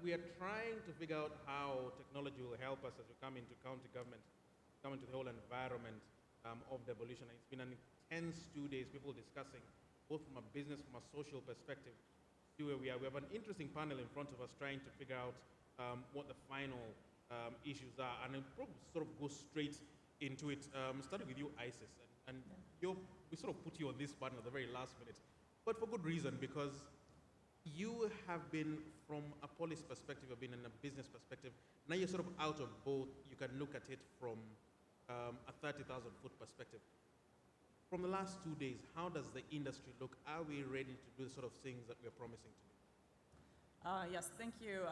we are trying to figure out how technology will help us as we come into county government, come into the whole environment of devolution. It's been an intense 2 days, people discussing, both from a business, from a social perspective, see where we are. We have an interesting panel in front of us trying to figure out what the final issues are, and I'll probably sort of go straight into it, starting with you, Isis. And we sort of put you on this button at the very last minute, but for good reason, because you have been, from a policy perspective, you've been in a business perspective. Now you're sort of out of both. You can look at it from a 30,000 foot perspective. From the last 2 days, how does the industry look? Are we ready to do the sort of things that we're promising to do? Yes, thank you.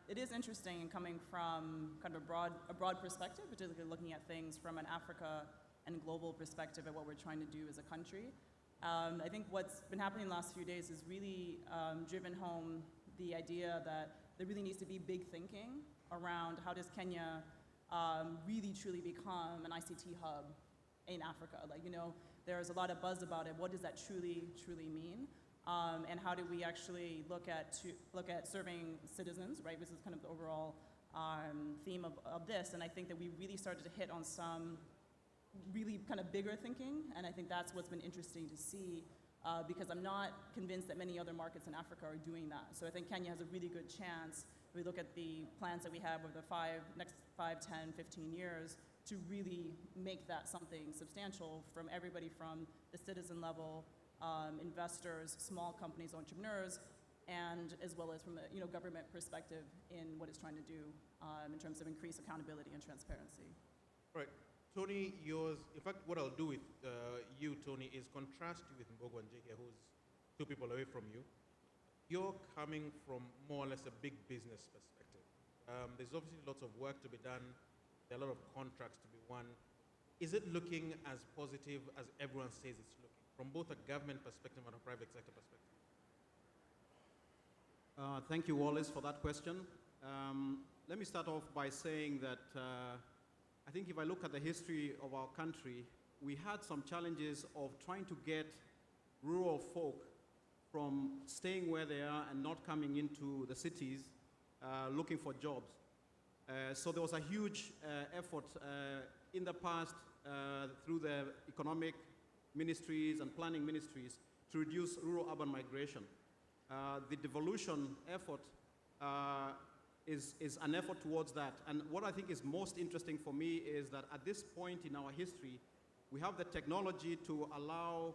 It is interesting coming from kind of a broad perspective, particularly looking at things from an Africa and global perspective at what we're trying to do as a country. I think what's been happening in the last few days has really driven home the idea that there really needs to be big thinking around how does Kenya really truly become an ICT hub in Africa. Like, you know, there's a lot of buzz about it. What does that truly mean? And how do we actually look at serving citizens, right? This is kind of the overall theme of this. And I think that we really started to hit on some really kind of bigger thinking, and I think that's what's been interesting to see, because I'm not convinced that many other markets in Africa are doing that. So I think Kenya has a really good chance, if we look at the plans that we have over the next 5, 10, 15 years, to really make that something substantial from everybody from the citizen level, investors, small companies, entrepreneurs, and as well as from a government perspective in what it's trying to do in terms of increased accountability and transparency. Right. Tony, yours, in fact, what I'll do with you, Tony, is contrast you with Mbogo and JK, who's 2 people away from you. You're coming from more or less a big business perspective. There's obviously lots of work to be done. There are a lot of contracts to be won. Is it looking as positive as everyone says it's looking, from both a government perspective and a private sector perspective? Thank you, Wallace, for that question. Let me start off by saying that I think if I look at the history of our country, we had some challenges of trying to get rural folk from staying where they are and not coming into the cities looking for jobs. So there was a huge effort in the past through the economic ministries and planning ministries to reduce rural-urban migration. The devolution effort is an effort towards that. And what I think is most interesting for me is that at this point in our history, we have the technology to allow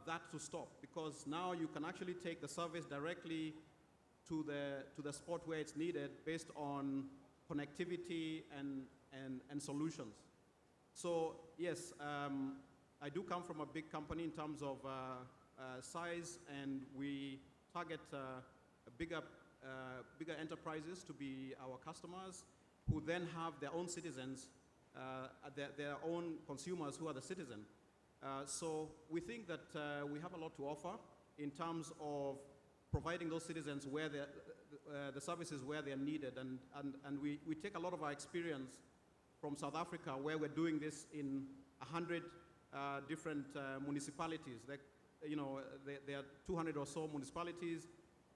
that to stop, because now you can actually take the service directly to the spot where it's needed based on connectivity and solutions. So yes, I do come from a big company in terms of size, and we target bigger enterprises to be our customers, who then have their own citizens, their own consumers who are the citizen. So we think that we have a lot to offer in terms of providing those citizens where the services where they're needed. And we take a lot of our experience from South Africa, where we're doing this in 100 different municipalities. There are 200 or so municipalities,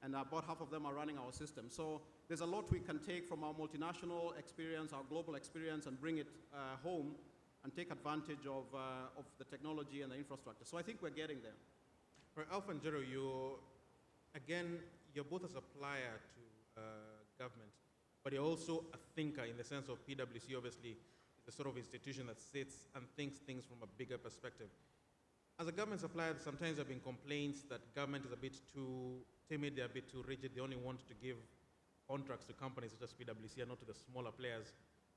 and about half of them are running our system. So there's a lot we can take from our multinational experience, our global experience, and bring it home and take advantage of the technology and the infrastructure. So I think we're getting there. Right, Alpha and Jero, you're both a supplier to government, but you're also a thinker in the sense of PwC, obviously, is the sort of institution that sits and thinks things from a bigger perspective. As a government supplier, sometimes there have been complaints that government is a bit too timid, they're a bit too rigid, they only want to give contracts to companies such as PwC and not to the smaller players.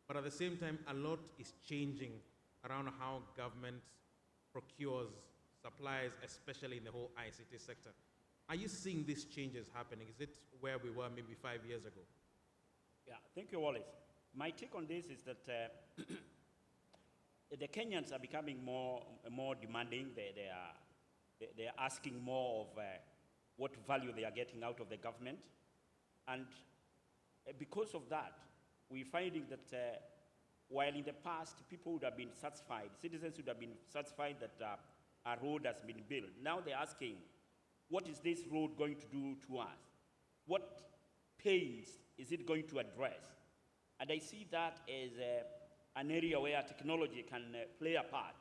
But at the same time, a lot is changing around how government procures supplies, especially in the whole ICT sector. Are you seeing these changes happening? Is it where we were maybe 5 years ago? Yeah, thank you, Wallace. My take on this is that the Kenyans are becoming more demanding. They are asking more of what value they are getting out of the government. And because of that, we're finding that while in the past people would have been satisfied, citizens would have been satisfied that a road has been built, now they're asking, what is this road going to do to us? What pains is it going to address? And I see that as an area where technology can play a part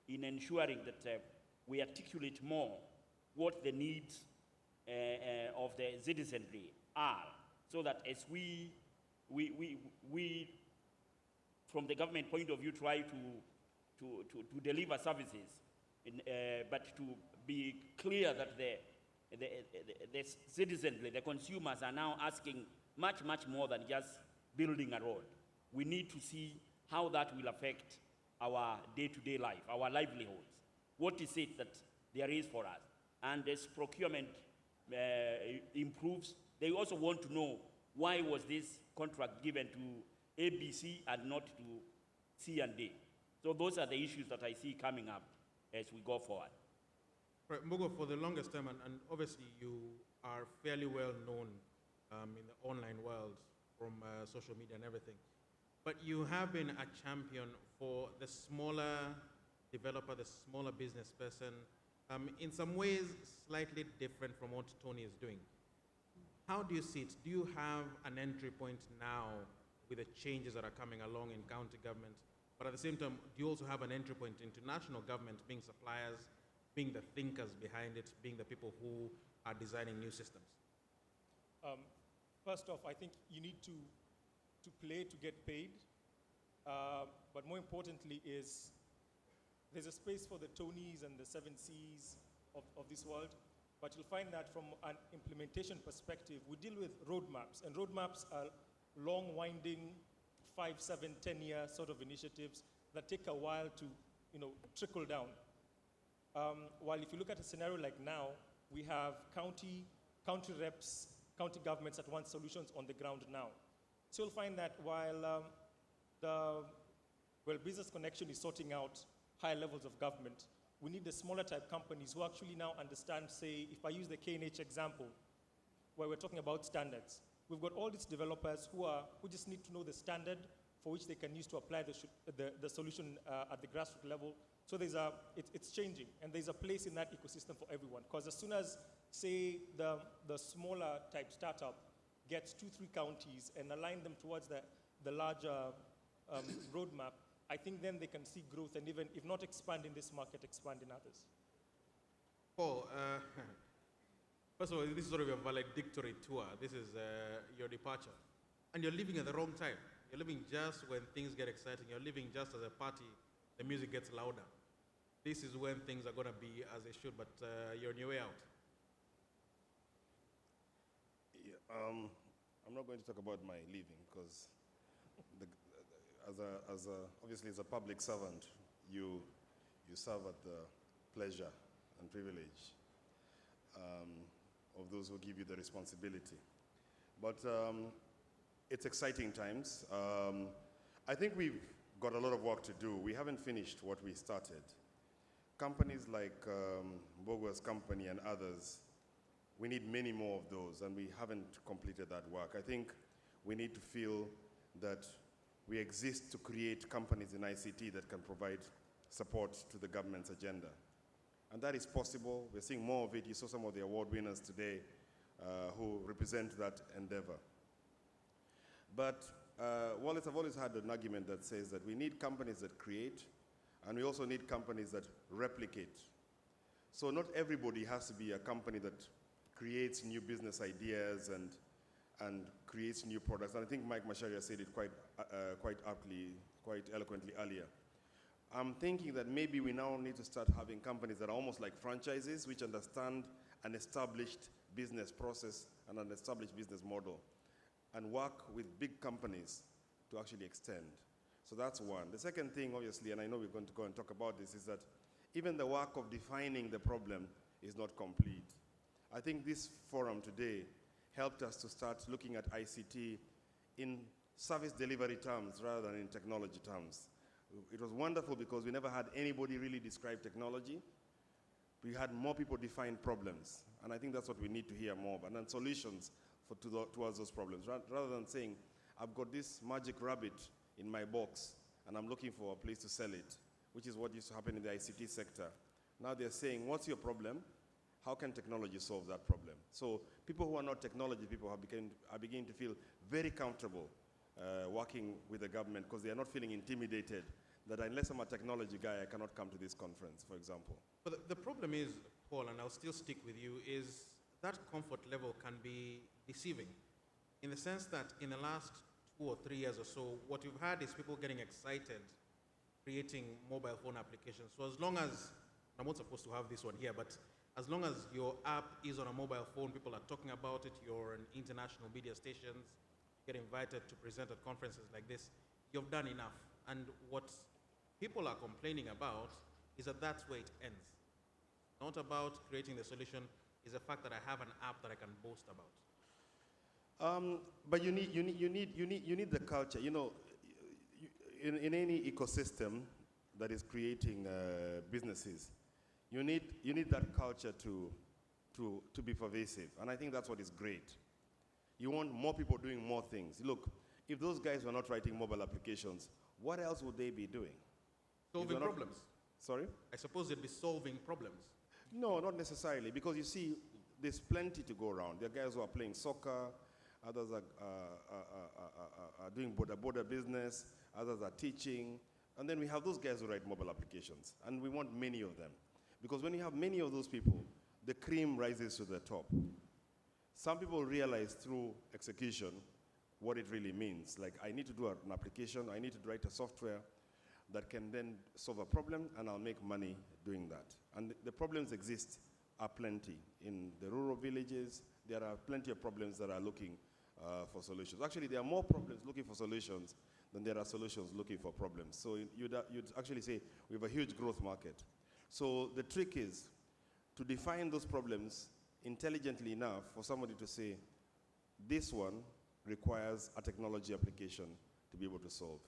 in ensuring that we articulate more what the needs of the citizenry are, so that as we from the government point of view, try to deliver services, but to be clear that the citizenry, the consumers are now asking much more than just building a road. We need to see how that will affect our day-to-day life, our livelihoods. What is it that there is for us? And as procurement improves, they also want to know why was this contract given to ABC and not to C and D. So those are the issues that I see coming up as we go forward. Right, Mbogo, for the longest time, and obviously you are fairly well known in the online world from social media and everything, but you have been a champion for the smaller developer, the smaller business person, in some ways slightly different from what Tony is doing. How do you see it? Do you have an entry point now with the changes that are coming along in county government? But at the same time, do you also have an entry point into national government, being suppliers, being the thinkers behind it, being the people who are designing new systems? First off, I think you need to play to get paid. But more importantly is there's a space for the Tonys and the 7Cs of this world. But you'll find that from an implementation perspective, we deal with roadmaps. And roadmaps are long, winding, 5, 7, 10-year sort of initiatives that take a while to trickle down. While if you look at a scenario like now, we have county reps, county governments that want solutions on the ground now. So you'll find that while Business Connection is sorting out higher levels of government, we need the smaller type companies who actually now understand, say, if I use the K&H example, where we're talking about standards. We've got all these developers who just need to know the standard for which they can use to apply the solution at the grassroots level. So it's changing, and there's a place in that ecosystem for everyone. Because as soon as, say, the smaller type startup gets 2, 3 counties and align them towards the larger roadmap, I think then they can see growth and even, if not expand in this market, expand in others. Paul, first of all, this is sort of your valedictory tour. This is your departure. And you're leaving at the wrong time. You're leaving just when things get exciting. You're leaving just as a party, the music gets louder. This is when things are going to be as they should, but you're on your way out. Yeah, I'm not going to talk about my leaving because obviously as a public servant, you serve at the pleasure and privilege of those who give you the responsibility. But it's exciting times. I think we've got a lot of work to do. We haven't finished what we started. Companies like Mbogo's company and others, we need many more of those, and we haven't completed that work. I think we need to feel that we exist to create companies in ICT that can provide support to the government's agenda. And that is possible. We're seeing more of it. You saw some of the award winners today who represent that endeavor. But Wallace, I've always had an argument that says that we need companies that create, and we also need companies that replicate. So not everybody has to be a company that creates new business ideas and creates new products. And I think Mike Macharia said it quite aptly, quite eloquently earlier. I'm thinking that maybe we now need to start having companies that are almost like franchises, which understand an established business process and an established business model, and work with big companies to actually extend. So that's one. The second thing, obviously, and I know we're going to go and talk about this, is that even the work of defining the problem is not complete. I think this forum today helped us to start looking at ICT in service delivery terms rather than in technology terms. It was wonderful because we never had anybody really describe technology. We had more people define problems, and I think that's what we need to hear more about, and then solutions towards those problems, rather than saying, I've got this magic rabbit in my box, and I'm looking for a place to sell it, which is what used to happen in the ICT sector. Now they're saying, what's your problem? how can technology solve that problem? So people who are not technology people are beginning to feel very comfortable working with the government because they are not feeling intimidated that unless I'm a technology guy, I cannot come to this conference, for example. But the problem is, Paul, and I'll still stick with you, is that comfort level can be deceiving in the sense that in the last 2 or 3 years or so, what you've had is people getting excited creating mobile phone applications. So as long as, I'm not supposed to have this one here, but as long as your app is on a mobile phone, people are talking about it, you're on international media stations, you get invited to present at conferences like this, you've done enough. And what people are complaining about is that that's where it ends. Not about creating the solution, is the fact that I have an app that I can boast about. But you need the culture. You know, in any ecosystem that is creating businesses, you need that culture to be pervasive. And I think that's what is great. You want more people doing more things. Look, if those guys were not writing mobile applications, what else would they be doing? Solving problems. Sorry? I suppose they'd be solving problems. No, not necessarily, because you see, there's plenty to go around. There are guys who are playing soccer, others are doing border business, others are teaching, and then we have those guys who write mobile applications, and we want many of them. Because when you have many of those people, the cream rises to the top. Some people realize through execution what it really means. Like, I need to do an application, I need to write a software that can then solve a problem, and I'll make money doing that. And the problems exist are plenty. In the rural villages, there are plenty of problems that are looking for solutions. Actually, there are more problems looking for solutions than there are solutions looking for problems. So you'd actually say we have a huge growth market. So the trick is to define those problems intelligently enough for somebody to say, this one requires a technology application to be able to solve.